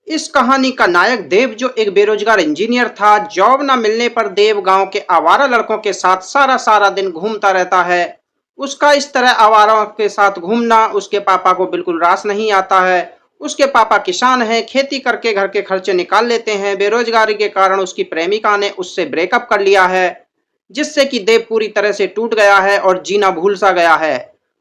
इस कहानी का नायक देव जो एक बेरोजगार इंजीनियर था। जॉब न मिलने पर देव गांव के आवारा लड़कों के साथ सारा सारा दिन घूमता रहता है। उसका इस तरह आवारों के साथ घूमना उसके पापा को बिल्कुल रास नहीं आता है। उसके पापा किसान हैं, खेती करके घर के खर्चे निकाल लेते हैं। बेरोजगारी के कारण उसकी प्रेमिका ने उससे ब्रेकअप कर लिया है, जिससे कि देव पूरी तरह से टूट गया है और जीना भूल सा गया है।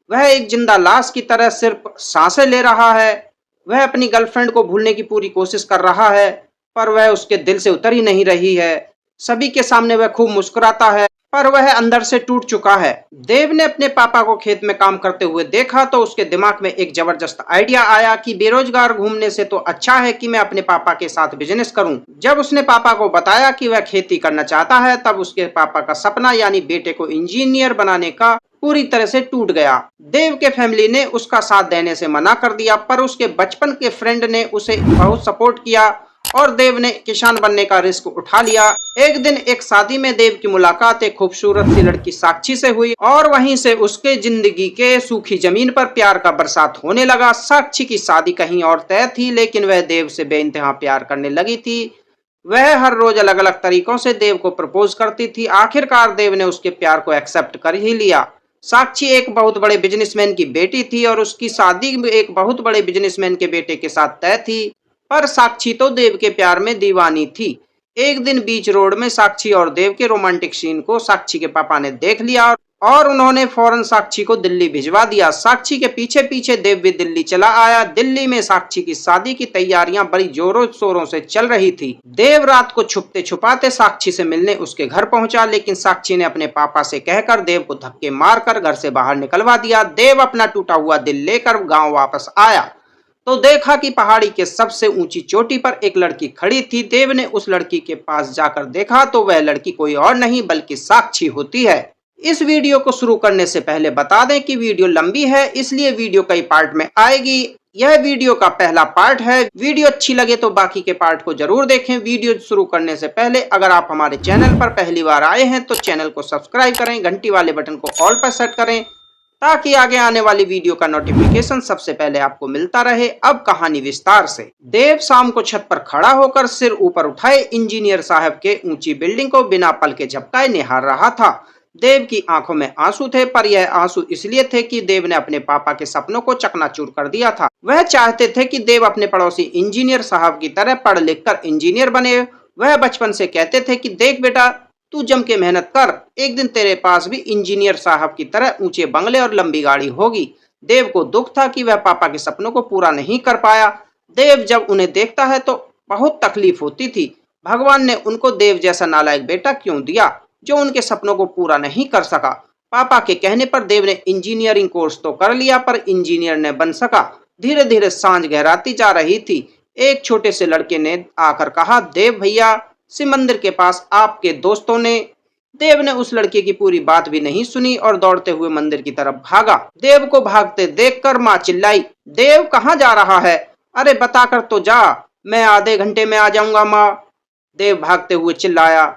वह एक जिंदा लाश की तरह सिर्फ सांसें ले रहा है। वह अपनी गर्लफ्रेंड को भूलने की पूरी कोशिश कर रहा है, पर वह उसके दिल से उतर ही नहीं रही है। सभी के सामने वह खूब मुस्कुराता है, पर वह अंदर से टूट चुका है। देव ने अपने पापा को खेत में काम करते हुए देखा तो उसके दिमाग में एक जबरदस्त आइडिया आया कि बेरोजगार घूमने से तो अच्छा है कि मैं अपने पापा के साथ बिजनेस करूं। जब उसने पापा को बताया कि वह खेती करना चाहता है, तब उसके पापा का सपना यानी बेटे को इंजीनियर बनाने का पूरी तरह से टूट गया। देव के फैमिली ने उसका साथ देने से मना कर दिया, पर उसके बचपन के फ्रेंड ने उसे बहुत सपोर्ट किया और देव ने किसान बनने का रिस्क उठा लिया। एक दिन एक शादी में देव की मुलाकात एक खूबसूरत सी लड़की साक्षी से हुई और वहीं से उसके जिंदगी के सूखी जमीन पर प्यार का बरसात होने लगा। साक्षी की शादी कहीं और तय थी, लेकिन वह देव से बेइंतहा प्यार करने लगी थी। वह हर रोज अलग अलग तरीकों से देव को प्रपोज करती थी। आखिरकार देव ने उसके प्यार को एक्सेप्ट कर ही लिया। साक्षी एक बहुत बड़े बिजनेसमैन की बेटी थी और उसकी शादी एक बहुत बड़े बिजनेसमैन के बेटे के साथ तय थी, पर साक्षी तो देव के प्यार में दीवानी थी। एक दिन बीच रोड में साक्षी और देव के रोमांटिक सीन को साक्षी के पापा ने देख लिया और उन्होंने फौरन साक्षी को दिल्ली भिजवा दिया। साक्षी के पीछे पीछे देव भी दिल्ली चला आया। दिल्ली में साक्षी की शादी की तैयारियां बड़ी जोरों शोरों से चल रही थी। देव रात को छुपते छुपाते साक्षी से मिलने उसके घर पहुंचा, लेकिन साक्षी ने अपने पापा से कहकर देव को धक्के मारकर घर से बाहर निकलवा दिया। देव अपना टूटा हुआ दिल लेकर गाँव वापस आया तो देखा कि पहाड़ी के सबसे ऊंची चोटी पर एक लड़की खड़ी थी। देव ने उस लड़की के पास जाकर देखा तो वह लड़की कोई और नहीं बल्कि साक्षी होती है। इस वीडियो को शुरू करने से पहले बता दें कि वीडियो लंबी है, इसलिए वीडियो कई पार्ट में आएगी। यह वीडियो का पहला पार्ट है। वीडियो अच्छी लगे तो बाकी के पार्ट को जरूर देखें। वीडियो शुरू करने से पहले अगर आप हमारे चैनल पर पहली बार आए हैं तो चैनल को सब्सक्राइब करें, घंटी वाले बटन को ऑल पर सेट करें ताकि आगे आने वाली वीडियो का नोटिफिकेशन सबसे पहले आपको मिलता रहे। अब कहानी विस्तार से। देव शाम को छत पर खड़ा होकर सिर ऊपर उठाए इंजीनियर साहब के ऊंची बिल्डिंग को बिना पल के झपकाए निहार रहा था। देव की आंखों में आंसू थे, पर यह आंसू इसलिए थे कि देव ने अपने पापा के सपनों को चकनाचूर कर दिया था। वह चाहते थे कि देव अपने पड़ोसी इंजीनियर साहब की तरह पढ़ लिख कर इंजीनियर बने। वह बचपन से कहते थे कि देख बेटा, तू जम के मेहनत कर, एक दिन तेरे पास भी इंजीनियर साहब की तरह ऊंचे बंगले और लंबी गाड़ी होगी। देव को दुख था कि वह पापा के सपनों को पूरा नहीं कर पाया। देव जब उन्हें देखता है तो बहुत तकलीफ होती थी। भगवान ने उनको देव जैसा नालायक बेटा क्यों दिया जो उनके सपनों को पूरा नहीं कर सका। पापा के कहने पर देव ने इंजीनियरिंग कोर्स तो कर लिया, पर इंजीनियर न बन सका। धीरे धीरे सांझ गहराती जा रही थी। एक छोटे से लड़के ने आकर कहा, देव भैया, शिव मंदिर के पास आपके दोस्तों ने। देव ने उस लड़के की पूरी बात भी नहीं सुनी और दौड़ते हुए मंदिर की तरफ भागा। देव को भागते देखकर माँ चिल्लाई, देव कहाँ जा रहा है? अरे बताकर तो जा, मैं आधे घंटे में आ जाऊंगा माँ। देव भागते हुए चिल्लाया।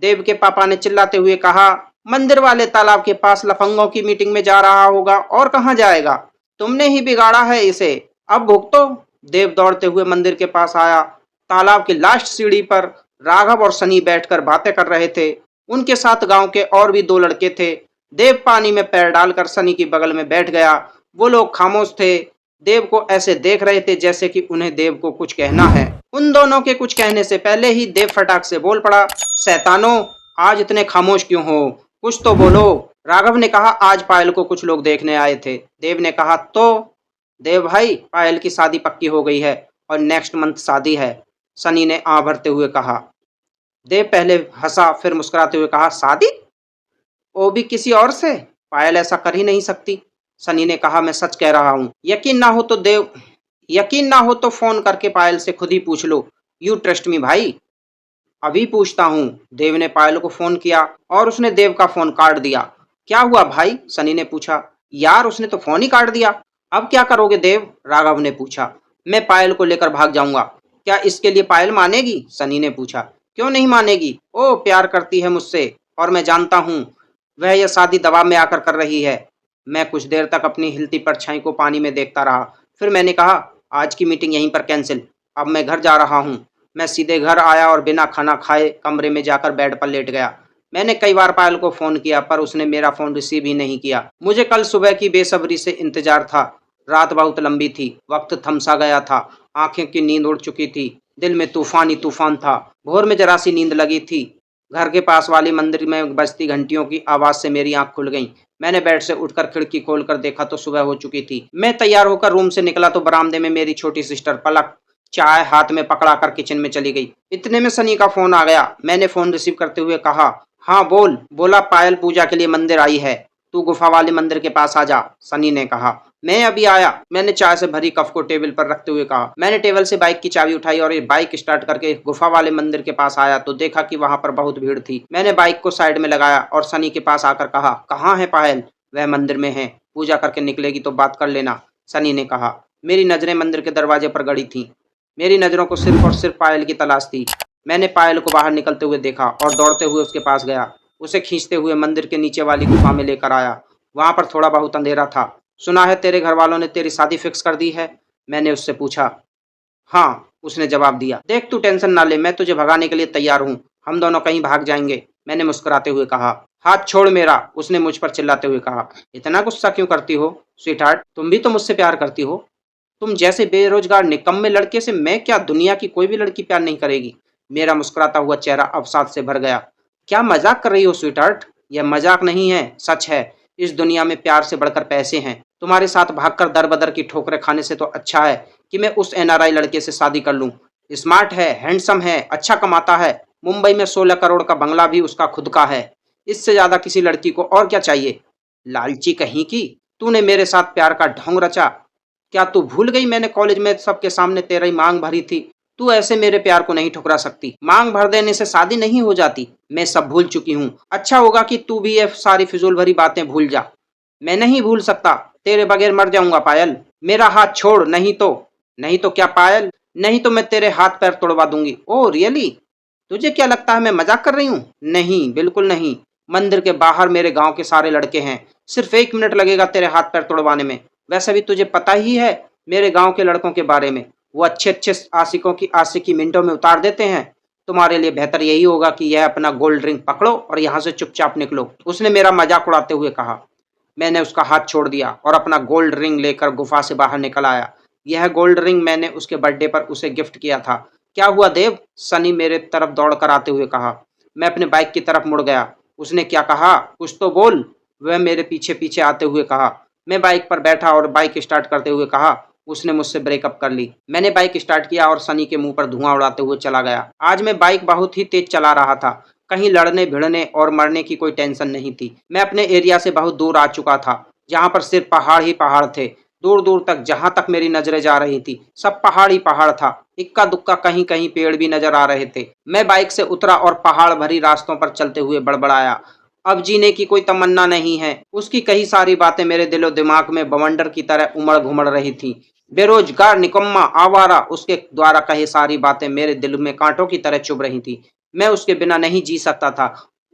देव के पापा ने चिल्लाते हुए कहा, मंदिर वाले तालाब के पास लफंगों की मीटिंग में जा रहा होगा, और कहाँ जाएगा? तुमने ही बिगाड़ा है इसे, अब भुगतो। देव दौड़ते हुए मंदिर के पास आया। तालाब की लास्ट सीढ़ी पर राघव और सनी बैठकर बातें कर रहे थे। उनके साथ गांव के और भी दो लड़के थे। देव पानी में पैर डालकर सनी की बगल में बैठ गया। वो लोग खामोश थे, देव को ऐसे देख रहे थे जैसे कि उन्हें देव को कुछ कहना है। उन दोनों के कुछ कहने से पहले ही देव फटाक से बोल पड़ा, शैतानों, आज इतने खामोश क्यों हो? कुछ तो बोलो। राघव ने कहा, आज पायल को कुछ लोग देखने आए थे। देव ने कहा, तो? देव भाई, पायल की शादी पक्की हो गई है और नेक्स्ट मंथ शादी है, सनी ने आं भरते हुए कहा। देव पहले हंसा, फिर मुस्कुराते हुए कहा, शादी? वो भी किसी और से? पायल ऐसा कर ही नहीं सकती। सनी ने कहा, मैं सच कह रहा हूँ। यकीन ना हो तो फोन करके पायल से खुद ही पूछ लो। यू ट्रस्ट मी भाई। अभी पूछता हूँ। देव ने पायल को फोन किया और उसने देव का फोन काट दिया। क्या हुआ भाई? सनी ने पूछा। यार, उसने तो फोन ही काट दिया। अब क्या करोगे देव? राघव ने पूछा। मैं पायल को लेकर भाग जाऊंगा। क्या इसके लिए पायल मानेगी? सनी ने पूछा। क्यों नहीं मानेगी? ओ, प्यार करती है मुझसे और मैं जानता हूँ वह यह शादी दबाव में आकर कर रही है। मैं कुछ देर तक अपनी हिलती परछाई को पानी में देखता रहा। फिर मैंने कहा, आज की मीटिंग यहीं पर कैंसिल। अब मैं घर जा रहा हूँ। मैं सीधे घर आया और बिना खाना खाए कमरे में जाकर बेड पर लेट गया। मैंने कई बार पायल को फ़ोन किया पर उसने मेरा फ़ोन रिसीव ही नहीं किया। मुझे कल सुबह की बेसब्री से इंतज़ार था। रात बहुत लंबी थी, वक़्त थम सा गया था, आँखें की नींद उड़ चुकी थी, दिल में तूफ़ान ही तूफ़ान था। भोर में ज़रा-सी नींद लगी थी। घर के पास वाली मंदिर में बजती घंटियों की आवाज़ से मेरी आँख खुल गईं। मैंने बेड से उठकर खिड़की खोलकर देखा तो सुबह हो चुकी थी। मैं तैयार होकर रूम से निकला तो बरामदे में मेरी छोटी सिस्टर पलक चाय हाथ में पकड़ाकर किचन में चली गई। इतने में सनी का फ़ोन आ गया। मैंने फ़ोन रिसीव करते हुए कहा, हाँ बोल। बोला, पायल पूजा के लिए मंदिर आई है, तू गुफा वाले मंदिर के पास आ जा। सनी ने कहा। मैं अभी आया, मैंने चाय से भरी कप को टेबल पर रखते हुए कहा। मैंने टेबल से बाइक की चाबी उठाई और ये बाइक स्टार्ट करके गुफा वाले मंदिर के पास आया तो देखा कि वहां पर बहुत भीड़ थी। मैंने बाइक को साइड में लगाया और सनी के पास आकर कहा, कहाँ है पायल? वह मंदिर में है, पूजा करके निकलेगी तो बात कर लेना, सनी ने कहा। मेरी नजरें मंदिर के दरवाजे पर गड़ी थीं। मेरी नजरों को सिर्फ और सिर्फ पायल की तलाश थी। मैंने पायल को बाहर निकलते हुए देखा और दौड़ते हुए उसके पास गया। उसे खींचते हुए मंदिर के नीचे वाली गुफा में लेकर आया। वहां पर थोड़ा बहुत अंधेरा था। सुना है तेरे घर वालों ने तेरी शादी फिक्स कर दी है? मैंने उससे पूछा। हाँ, उसने जवाब दिया। देख, तू टेंशन ना ले, मैं तुझे भगाने के लिए तैयार हूँ। हम दोनों कहीं भाग जाएंगे, मैंने मुस्कुराते हुए कहा। हाथ छोड़ मेरा, उसने मुझ पर चिल्लाते हुए कहा। इतना गुस्सा क्यों करती हो स्वीटहार्ट? तुम भी तो मुझसे प्यार करती हो। तुम जैसे बेरोजगार निकम्मे लड़के से मैं क्या, दुनिया की कोई भी लड़की प्यार नहीं करेगी। मेरा मुस्कुराता हुआ चेहरा अवसाद से भर गया। क्या मजाक कर रही हो स्वीटहार्ट? यह मजाक नहीं है, सच है। इस दुनिया में प्यार से बढ़कर पैसे हैं। तुम्हारे साथ भागकर दर बदर की ठोकरें खाने से तो अच्छा है कि मैं उस एनआरआई लड़के से शादी कर लूं। स्मार्ट है, हैंडसम है, अच्छा कमाता है। मुंबई में 16 करोड़ का बंगला भी उसका खुद का है। इससे ज्यादा किसी लड़की को और क्या चाहिए? लालची कहीं की, तूने मेरे साथ प्यार का ढोंग रचा। क्या तू भूल गई मैंने कॉलेज में सबके सामने तेरी मांग भरी थी? तू ऐसे मेरे प्यार को नहीं ठुकरा सकती। मांग भर देने से शादी नहीं हो जाती। मैं सब भूल चुकी हूँ। अच्छा होगा कि तू भी ये सारी फिजूल भरी बातें भूल जा। मैं नहीं भूल सकता, तेरे बगैर मर जाऊंगा पायल। मेरा हाथ छोड़, नहीं तो। नहीं तो क्या पायल? नहीं तो मैं तेरे हाथ पैर तोड़वा दूंगी। Oh really? तुझे क्या लगता है मैं मजाक कर रही हूँ? नहीं, बिल्कुल नहीं। मंदिर के बाहर मेरे गांव के सारे लड़के हैं। सिर्फ 1 मिनट लगेगा तेरे हाथ पैर तोड़वाने में। वैसे भी तुझे पता ही है मेरे गांव के लड़कों के बारे में। वो अच्छे अच्छे आशिकों की आशिकी मिनटों में उतार देते हैं। तुम्हारे लिए बेहतर यही होगा कि यह अपना गोल्ड रिंग पकड़ो और यहाँ से चुपचाप निकलो, उसने मेरा मजाक उड़ाते हुए कहा। मैंने उसका हाथ छोड़ दिया और अपना गोल्ड रिंग लेकर गुफा से बाहर निकल आया। यह गोल्ड रिंग मैंने उसके बर्थडे पर उसे गिफ्ट किया था। क्या हुआ देव? सनी मेरे तरफ दौड़कर आते हुए कहा। मैं अपने बाइक की तरफ मुड़ गया। उसने क्या कहा? कुछ तो बोल, वह मेरे पीछे पीछे आते हुए कहा। मैं बाइक पर बैठा और बाइक स्टार्ट करते हुए कहा। उसने मुझसे ब्रेकअप कर ली। मैंने बाइक स्टार्ट किया और सनी के मुंह पर धुआं उड़ाते हुए चला गया। आज मैं बाइक बहुत ही तेज चला रहा था। कहीं लड़ने भिड़ने और मरने की कोई टेंशन नहीं थी। मैं अपने एरिया से बहुत दूर आ चुका था, जहां पर सिर्फ पहाड़ ही पहाड़ थे। दूर दूर तक जहां तक मेरी नजरें जा रही थी सब पहाड़ ही पहाड़ था। इक्का दुक्का कहीं कहीं पेड़ भी नजर आ रहे थे। मैं बाइक से उतरा और पहाड़ भरी रास्तों पर चलते हुए बड़बड़ाया। अब जीने की कोई तमन्ना नहीं है। उसकी कई सारी बातें मेरे दिलो दिमाग में बवंडर की तरह उमड़ घुमड़ रही थी। बेरोजगार, निकम्मा, आवारा, उसके द्वारा कही सारी बातें मेरे दिल में कांटों की तरह चुभ रही थी। मैं उसके बिना नहीं जी सकता था।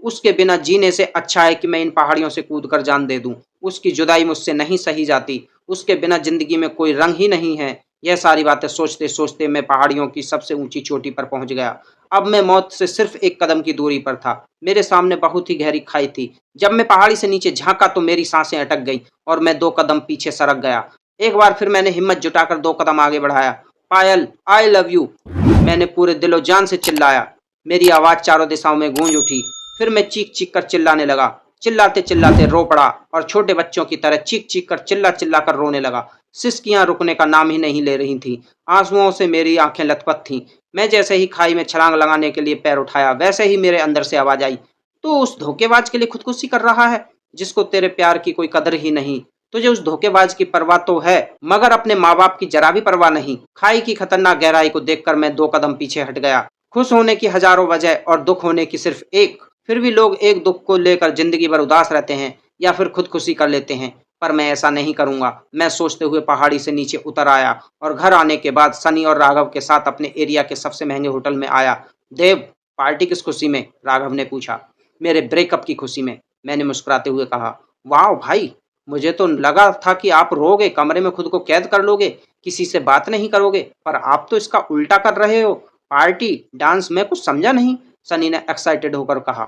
उसके बिना जीने से अच्छा है कि मैं इन पहाड़ियों से कूद कर जान दे दूं। उसकी जुदाई मुझसे नहीं सही जाती। उसके बिना जिंदगी में कोई रंग ही नहीं है। यह सारी बातें सोचते सोचते मैं पहाड़ियों की सबसे ऊंची चोटी पर पहुंच गया। अब मैं मौत से सिर्फ 1 कदम की दूरी पर था। मेरे सामने बहुत ही गहरी खाई थी। जब मैं पहाड़ी से नीचे झांका तो मेरी सांसें अटक गईं और मैं 2 कदम पीछे सरक गया। एक बार फिर मैंने हिम्मत जुटाकर 2 कदम आगे बढ़ाया। पायल, आई लव यू, मैंने पूरे दिलो जान से चिल्लाया। मेरी आवाज चारों दिशाओं में गूंज उठी। फिर मैं चीख चीख कर चिल्लाने लगा। चिल्लाते चिल्लाते रो पड़ा और छोटे बच्चों की तरह चीख चीख कर चिल्ला चिल्ला कर रोने लगा। सिसकियां रुकने का नाम ही नहीं ले रही थी। आंसुओं से मेरी आंखें लथपथ थीं। मैं जैसे ही खाई में छलांग लगाने के लिए पैर उठाया वैसे ही मेरे अंदर से आवाज आई, तू उस धोखेबाज के लिए खुदकुशी कर रहा है जिसको तेरे प्यार की कोई कदर ही नहीं। तुझे उस धोखेबाज की परवाह तो है मगर अपने माँ बाप की जरा भी परवाह नहीं। खाई की खतरनाक गहराई को देखकर मैं 2 कदम पीछे हट गया। खुश होने की हजारों वजह और दुख होने की सिर्फ एक। फिर भी लोग एक दुख को लेकर जिंदगी भर उदास रहते हैं या फिर खुदकुशी कर लेते हैं, पर मैं ऐसा नहीं करूंगा। मैं सोचते हुए पहाड़ी से नीचे उतर आया और घर आने के बाद सनी और राघव के साथ अपने एरिया के सबसे महंगे होटल में आया। देव, पार्टी किस खुशी में? राघव ने पूछा। मेरे ब्रेकअप की खुशी में, मैंने मुस्कुराते हुए कहा। वाह भाई, मुझे तो लगा था कि आप रोगे, कमरे में खुद को कैद कर लोगे। किसी से बात नहीं करोगे? पर आप तो इसका उल्टा कर रहे हो। पार्टी, डांस, मैं कुछ समझा नहीं, सनी ने एक्साइटेड होकर कहा।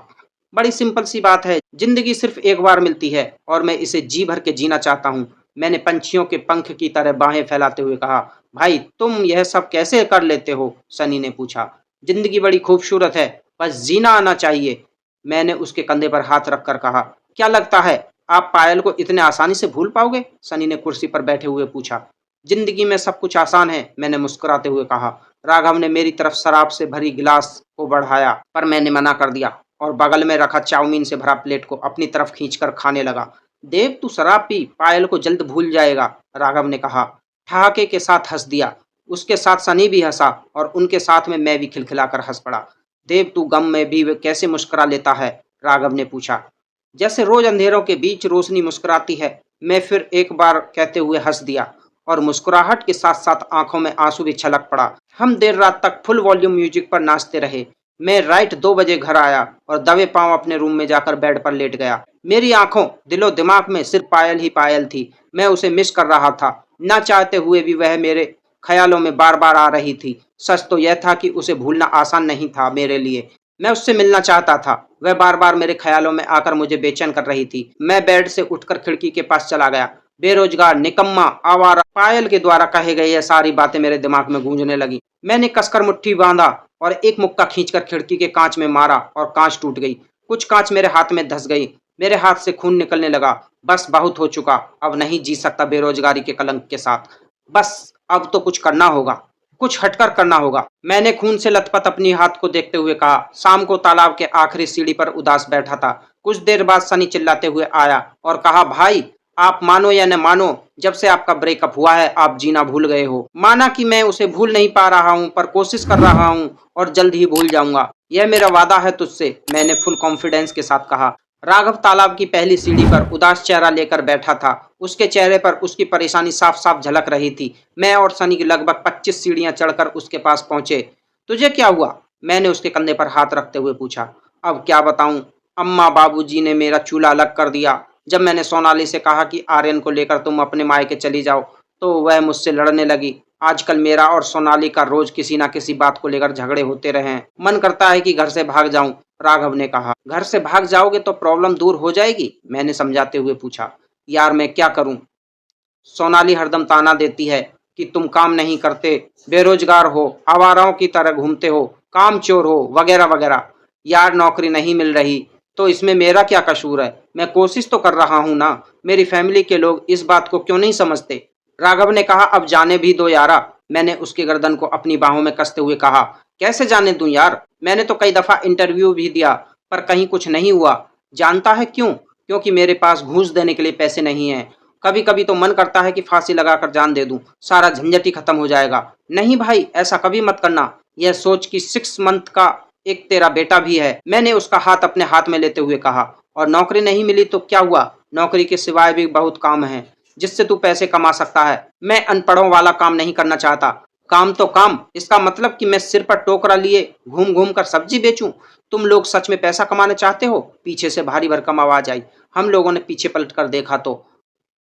बड़ी सिंपल सी बात है, जिंदगी सिर्फ एक बार मिलती है और मैं इसे जी भर के जीना चाहता हूँ। मैंने पंछियों के पंख की तरह बाहें फैलाते हुए कहा। भाई तुम यह सब कैसे कर लेते हो? सनी ने पूछा। जिंदगी बड़ी खूबसूरत है, बस जीना आना चाहिए। मैंने उसके कंधे पर हाथ रखकर कहा। क्या लगता है आप पायल को इतने आसानी से भूल पाओगे? सनी ने कुर्सी पर बैठे हुए पूछा। जिंदगी में सब कुछ आसान है, मैंने मुस्कुराते हुए कहा। राघव ने मेरी तरफ शराब से भरी गिलास को बढ़ाया, पर मैंने मना कर दिया और बगल में रखा चाउमीन से भरा प्लेट को अपनी तरफ खींचकर खाने लगा। देव तू शराब पी, पायल को जल्द भूल जाएगा, राघव ने कहा। ठहाके के साथ हंस दिया। उसके साथ सनी भी हंसा और उनके साथ में मैं भी खिलखिलाकर हंस पड़ा। देव तू गम में भी कैसे मुस्कुरा लेता है? राघव ने पूछा। जैसे रोज अंधेरों के बीच रोशनी मुस्कुराती है, मैं फिर एक बार कहते हुए हंस दिया और मुस्कुराहट के साथ साथ आंखों में आंसू भी छलक पड़ा। हम देर रात तक फुल वॉल्यूम म्यूजिक पर नाचते रहे। मैं राइट 2 बजे घर आया और दबे पांव अपने रूम में जाकर बेड पर लेट गया। मेरी आंखों, दिलो दिमाग में सिर्फ पायल ही पायल थी। मैं उसे मिस कर रहा था। ना चाहते हुए भी वह मेरे ख्यालों में बार बार आ रही थी। सच तो यह था कि उसे भूलना आसान नहीं था मेरे लिए। मैं उससे मिलना चाहता था। वह बार बार मेरे ख्यालों में आकर मुझे बेचैन कर रही थी। मैं बेड से उठकर खिड़की के पास चला गया। बेरोजगार, निकम्मा, आवारा, पायल के द्वारा कहे गए ये सारी बातें मेरे दिमाग में गूंजने लगी। मैंने कसकर मुट्ठी बांधा और एक मुक्का खींचकर खिड़की के कांच में मारा और कांच टूट गई। कुछ कांच मेरे हाथ में धंस गई। मेरे हाथ से खून निकलने लगा। बस बहुत हो चुका, अब नहीं जी सकता बेरोजगारी के कलंक के साथ। बस अब तो कुछ करना होगा, कुछ हटकर करना होगा। मैंने खून से लथपथ अपनी हाथ को देखते हुए कहा। शाम को तालाब के आखिरी सीढ़ी पर उदास बैठा था। कुछ देर बाद सनी चिल्लाते हुए आया और कहा, भाई आप मानो या न मानो, जब से आपका ब्रेकअप हुआ है आप जीना भूल गए हो। माना कि मैं उसे भूल नहीं पा रहा हूँ, पर कोशिश कर रहा हूँ और जल्द ही भूल जाऊंगा। यह मेरा वादा है तुझसे, मैंने फुल कॉन्फिडेंस के साथ कहा। राघव तालाब की पहली सीढ़ी पर उदास चेहरा लेकर बैठा था। उसके चेहरे पर उसकी परेशानी साफ साफ झलक रही थी। मैं और सनी लगभग 25 सीढ़ियां चढ़कर उसके पास पहुंचे। तुझे क्या हुआ? मैंने उसके कंधे पर हाथ रखते हुए पूछा। अब क्या बताऊं, अम्मा बाबूजी ने मेरा चूल्हा अलग कर दिया। जब मैंने सोनाली से कहा कि आर्यन को लेकर तुम अपने मायके चली जाओ, तो वह मुझसे लड़ने लगी। आजकल मेरा और सोनाली का रोज किसी ना किसी बात को लेकर झगड़े होते रहे हैं। मन करता है कि घर से भाग जाऊं, राघव ने कहा। घर से भाग जाओगे तो प्रॉब्लम दूर हो जाएगी? मैंने समझाते हुए पूछा। यार मैं क्या करूं? सोनाली हरदम ताना देती है कि तुम काम नहीं करते, बेरोजगार हो, आवाराओं की तरह घूमते हो, काम चोर हो, वगैरह वगैरह। यार नौकरी नहीं मिल रही तो इसमें मेरा क्या कसूर है? मैं कोशिश तो कर रहा हूं ना। मेरी फैमिली के लोग इस बात को क्यों नहीं समझते? राघव ने कहा। अब जाने भी दो यारा, मैंने उसके गर्दन को अपनी बाहों में कसते हुए कहा। कैसे जाने दूं यार? मैंने तो कई दफा इंटरव्यू भी दिया, पर कहीं कुछ नहीं हुआ। जानता है क्यों? क्योंकि मेरे पास घूस देने के लिए पैसे नहीं है। कभी कभी तो मन करता है कि फांसी लगाकर जान दे दूं, सारा झंझट ही खत्म हो जाएगा। नहीं भाई, ऐसा कभी मत करना। यह सोच कि 6 मंथ का एक तेरा बेटा भी है, मैंने उसका हाथ अपने हाथ में लेते हुए कहा। और नौकरी नहीं मिली तो क्या हुआ? नौकरी के सिवाय भी बहुत काम है जिससे तू पैसे कमा सकता है। मैं अनपढ़ों वाला काम नहीं करना चाहता। काम तो काम, इसका मतलब कि मैं सिर पर टोकरा लिए घूम घूम कर सब्जी बेचूं? तुम लोग सच में पैसा कमाना चाहते हो? पीछे से भारी भरकम आवाज आई। हम लोगों ने पीछे पलट कर देखा तो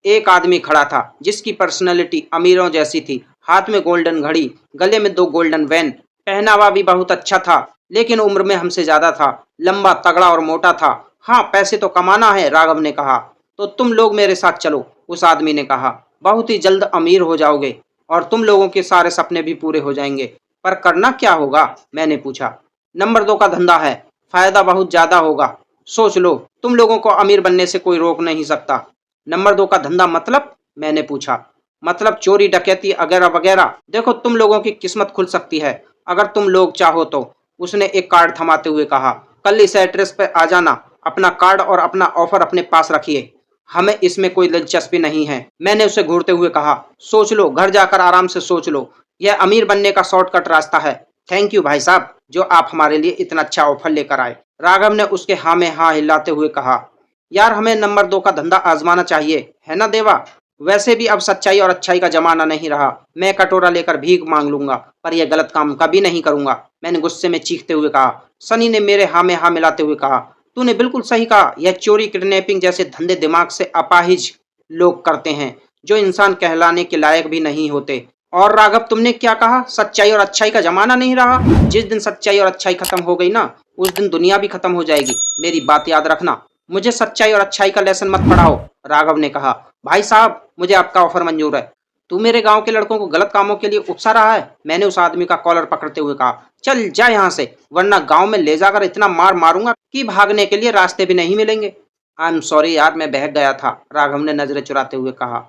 एक आदमी खड़ा था जिसकी पर्सनैलिटी अमीरों जैसी थी। हाथ में गोल्डन घड़ी, गले में 2 गोल्डन वैन, पहनावा भी बहुत अच्छा था, लेकिन उम्र में हमसे ज्यादा था। लंबा, तगड़ा और मोटा था। हाँ, पैसे तो कमाना है, राघव ने कहा। तो तुम लोग मेरे साथ चलो, उस आदमी ने कहा। बहुत ही जल्द अमीर हो जाओगे और तुम लोगों के सारे सपने भी पूरे हो जाएंगे। पर करना क्या होगा? मैंने पूछा। नंबर 2 का धंधा है, फायदा बहुत ज्यादा होगा। सोच लो, तुम लोगों को अमीर बनने से कोई रोक नहीं सकता। नंबर 2 का धंधा मतलब? मैंने पूछा। मतलब चोरी, डकैती वगैरह वगैरह। देखो तुम लोगों की किस्मत खुल सकती है अगर तुम लोग चाहो तो, उसने एक कार्ड थमाते हुए कहा। कल इस एड्रेस पर आ जाना। अपना कार्ड और अपना ऑफर अपने पास रखिए। हमें इसमें कोई दिलचस्पी नहीं है, मैंने उसे घूरते हुए कहा। सोच लो, घर जाकर आराम से सोच लो। यह अमीर बनने का शॉर्टकट रास्ता है। थैंक यू भाई साहब, जो आप हमारे लिए इतना अच्छा ऑफर लेकर आए, राघव ने उसके हाँ में हाँ हिलाते हुए कहा। यार हमें नंबर 2 का धंधा आजमाना चाहिए, है ना देवा? वैसे भी अब सच्चाई और अच्छाई का जमाना नहीं रहा। मैं कटोरा लेकर भीख मांग लूंगा, पर यह गलत काम कभी नहीं करूंगा, मैंने गुस्से में चीखते हुए कहा। सनी ने मेरे हाँ में हाँ मिलाते हुए कहा। तूने बिल्कुल सही कहा। यह चोरी, किडनैपिंग जैसे धंधे दिमाग से अपाहिज लोग करते हैं, जो इंसान कहलाने के लायक भी नहीं होते। और राघव तुमने क्या कहा? सच्चाई और अच्छाई का जमाना नहीं रहा। जिस दिन सच्चाई और अच्छाई खत्म हो गई ना, उस दिन दुनिया भी खत्म हो जाएगी। मेरी बात याद रखना। मुझे सच्चाई और अच्छाई का लेसन मत पढ़ाओ, राघव ने कहा। भाई साहब, मुझे आपका ऑफर मंजूर है। तू मेरे गांव के लड़कों को गलत कामों के लिए उकसा रहा है, मैंने उस आदमी का कॉलर पकड़ते हुए कहा। चल जा यहाँ से, वरना गांव में ले जाकर इतना मार मारूंगा कि भागने के लिए रास्ते भी नहीं मिलेंगे। आई एम सॉरी यार, मैं बहक गया था, राघव ने नजरें चुराते हुए कहा।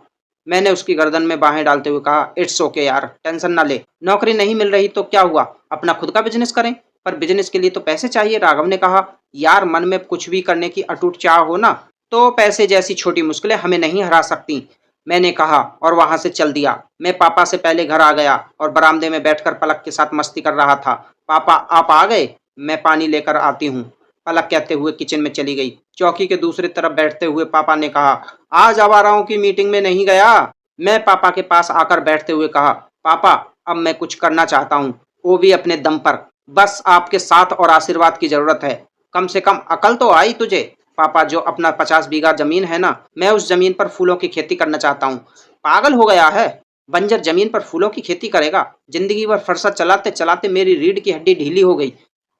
मैंने उसकी गर्दन में बाहें डालते हुए कहा, इट्स ओके यार, टेंशन ना ले। नौकरी नहीं मिल रही तो क्या हुआ, अपना खुद का बिजनेस करें। पर बिजनेस के लिए तो पैसे चाहिए, राघव ने कहा। यार, मन में कुछ भी करने की अटूट चाह हो ना, तो पैसे जैसी छोटी मुश्किलें हमें नहीं हरा सकती, मैंने कहा और वहां से चल दिया। मैं पापा से पहले घर आ गया और बरामदे में बैठकर पलक के साथ मस्ती कर रहा था। पापा आप आ गए, मैं पानी लेकर आती हूँ, पलक कहते हुए किचन में चली गई। चौकी के दूसरी तरफ बैठते हुए पापा ने कहा, आज आवाराओं की मीटिंग में नहीं गया? मैं पापा के पास आकर बैठते हुए कहा, पापा अब मैं कुछ करना चाहता हूँ, वो भी अपने दम पर। बस आपके साथ और आशीर्वाद की जरूरत है। कम से कम अकल तो आई तुझे। पापा, जो अपना 50 बीघा जमीन है ना, मैं उस जमीन पर फूलों की खेती करना चाहता हूँ। पागल हो गया है? बंजर जमीन पर फूलों की खेती करेगा? जिंदगी भर फरसा चलाते चलाते मेरी रीढ़ की हड्डी ढीली हो गई,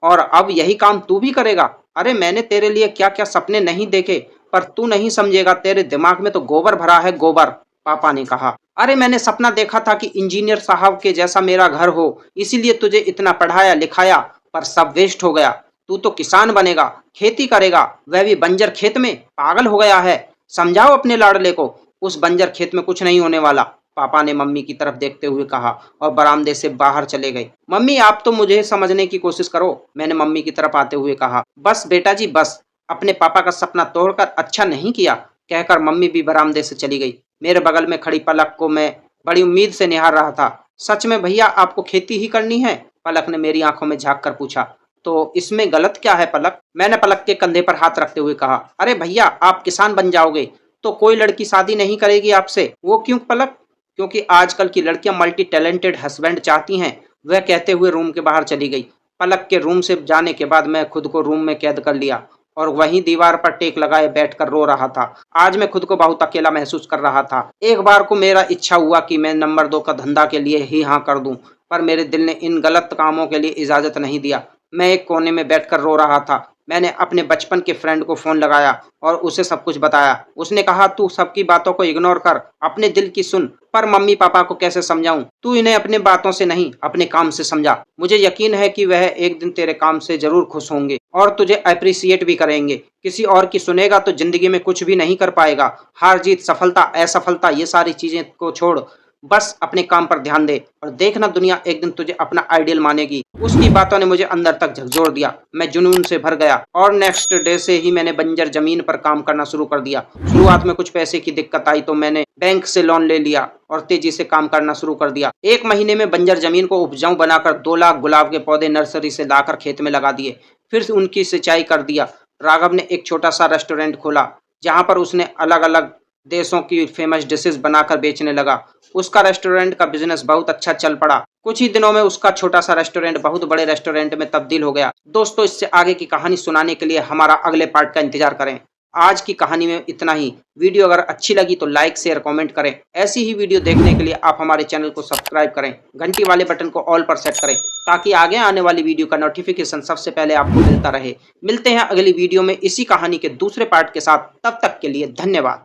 और अब यही काम तू भी करेगा? अरे मैंने तेरे लिए क्या क्या सपने नहीं देखे, पर तू नहीं समझेगा, तेरे दिमाग में तो गोबर भरा है, गोबर, पापा ने कहा। अरे मैंने सपना देखा था कि इंजीनियर साहब के जैसा मेरा घर हो, इसीलिए तुझे इतना पढ़ाया लिखाया, पर सब वेस्ट हो गया। तू तो किसान बनेगा, खेती करेगा, वह भी बंजर खेत में। पागल हो गया है? समझाओ अपने लाडले को, उस बंजर खेत में कुछ नहीं होने वाला, पापा ने मम्मी की तरफ देखते हुए कहा और बरामदे से बाहर चले गए। मम्मी आप तो मुझे समझने की कोशिश करो, मैंने मम्मी की तरफ आते हुए कहा। बस बेटा जी बस, अपने पापा का सपना तोड़कर अच्छा नहीं किया, कहकर मम्मी भी बरामदे से चली गई। मेरे बगल में खड़ी पलक को मैं बड़ी उम्मीद से निहार रहा था। सच में भैया आपको खेती ही करनी है? पलक ने मेरी आंखों में झांक कर पूछा। तो इसमें गलत क्या है पलक? मैंने पलक के कंधे पर हाथ रखते हुए कहा। अरे भैया आप किसान बन जाओगे तो कोई लड़की शादी नहीं करेगी आपसे। वो क्यों पलक? क्योंकि आजकल की लड़कियां मल्टी टैलेंटेड हस्बैंड चाहती हैं, वह कहते हुए रूम के बाहर चली गई। पलक के रूम से जाने के बाद मैं खुद को रूम में कैद कर लिया और वहीं दीवार पर टेक लगाए बैठकर रो रहा था। आज मैं खुद को बहुत अकेला महसूस कर रहा था। एक बार को मेरा इच्छा हुआ कि मैं नंबर 2 का धंधा के लिए ही हाँ कर दूं, पर मेरे दिल ने इन गलत कामों के लिए इजाजत नहीं दिया। मैं एक कोने में बैठकर रो रहा था। मैंने अपने बचपन के फ्रेंड को फोन लगाया और उसे सब कुछ बताया। उसने कहा तू सबकी बातों को इग्नोर कर, अपने दिल की सुन। पर मम्मी पापा को कैसे समझाऊं? तू इन्हें अपने बातों से नहीं अपने काम से समझा। मुझे यकीन है कि वह एक दिन तेरे काम से जरूर खुश होंगे और तुझे अप्रिसिएट भी करेंगे। किसी और की सुनेगा तो जिंदगी में कुछ भी नहीं कर पाएगा। हार जीत, सफलता असफलता, ये सारी चीजें को छोड़, बस अपने काम पर ध्यान दे और देखना दुनिया एक दिन तुझे अपना आइडियल मानेगी। उसकी बातों ने मुझे अंदर तक झकझोर दिया। मैं जुनून से भर गया और नेक्स्ट डे से ही मैंने बंजर जमीन पर काम करना शुरू कर दिया। शुरुआत में कुछ पैसे की दिक्कत आई तो मैंने बैंक से लोन ले लिया और तेजी से काम करना शुरू कर दिया। 1 महीने में बंजर जमीन को उपजाऊ बनाकर 2 लाख गुलाब के पौधे नर्सरी से लाकर खेत में लगा दिए। फिर उनकी सिंचाई कर दिया। राघव ने एक छोटा सा रेस्टोरेंट खोला जहां पर उसने अलग अलग देशों की फेमस डिशेस बनाकर बेचने लगा। उसका रेस्टोरेंट का बिजनेस बहुत अच्छा चल पड़ा। कुछ ही दिनों में उसका छोटा सा रेस्टोरेंट बहुत बड़े रेस्टोरेंट में तब्दील हो गया। दोस्तों, इससे आगे की कहानी सुनाने के लिए हमारा अगले पार्ट का इंतजार करें। आज की कहानी में इतना ही। वीडियो अगर अच्छी लगी तो लाइक शेयर कमेंट करें। ऐसी ही वीडियो देखने के लिए आप हमारे चैनल को सब्सक्राइब करें, घंटी वाले बटन को ऑल पर सेट करें ताकि आगे आने वाली वीडियो का नोटिफिकेशन सबसे पहले आपको मिलता रहे। मिलते हैं अगली वीडियो में इसी कहानी के दूसरे पार्ट के साथ। तब तक के लिए धन्यवाद।